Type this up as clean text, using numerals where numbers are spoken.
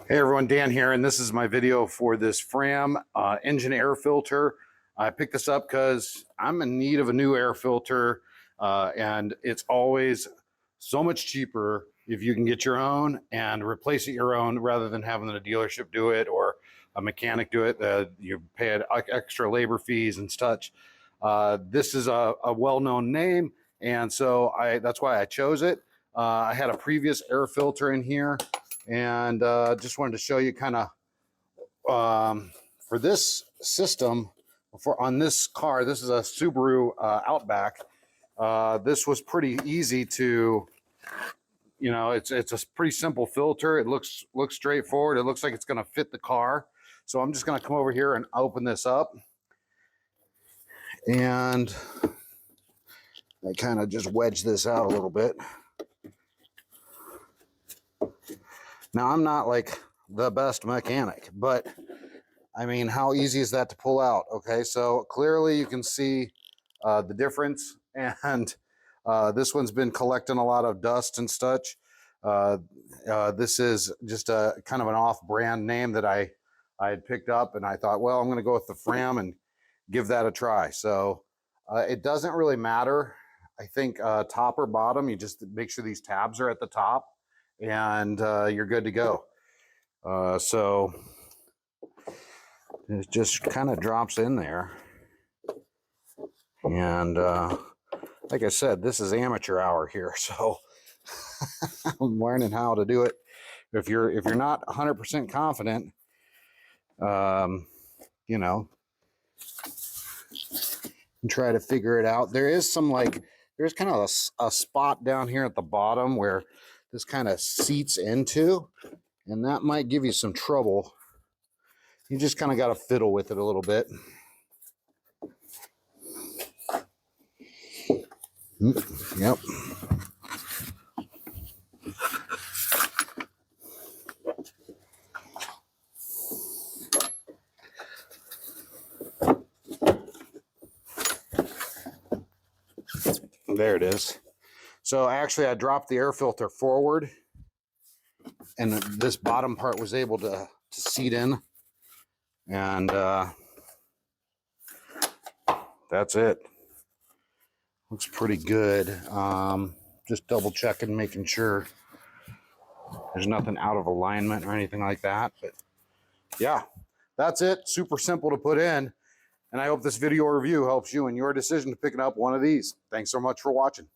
Hey everyone, Dan here, and this is my video for this FRAM engine air filter. I picked this up because I'm in need of a new air filter, and it's always so much cheaper if you can get your own and replace it your own rather than having the dealership do it or a mechanic do it. You pay extra labor fees and such. This is a well-known name, and so that's why I chose it. I had a previous air filter in here, and just wanted to show you kind of for this system on this car. This is a Subaru Outback. This was pretty easy to, it's a pretty simple filter. It looks straightforward. It looks like it's going to fit the car. So I'm just going to come over here and open this up, and I kind of just wedge this out a little bit. Now, I'm not like the best mechanic, but I mean, how easy is that to pull out? Okay, so clearly you can see the difference, and this one's been collecting a lot of dust and such. This is just a kind of an off-brand name that I had picked up, and I thought, well, I'm going to go with the FRAM and give that a try. So it doesn't really matter. I think top or bottom, you just make sure these tabs are at the top, and you're good to go. So it just kind of drops in there. And like I said, this is amateur hour here, so I'm learning how to do it. If you're not 100% confident, try to figure it out. There is some there's kind of a spot down here at the bottom where this kind of seats into, and that might give you some trouble. You just kind of got to fiddle with it a little bit. Yep. There it is. So actually I dropped the air filter forward, and this bottom part was able to seat in, and that's it. Looks pretty good. Just double checking, making sure there's nothing out of alignment or anything like that. But yeah, that's it. Super simple to put in. And I hope this video review helps you in your decision to picking up one of these. Thanks so much for watching.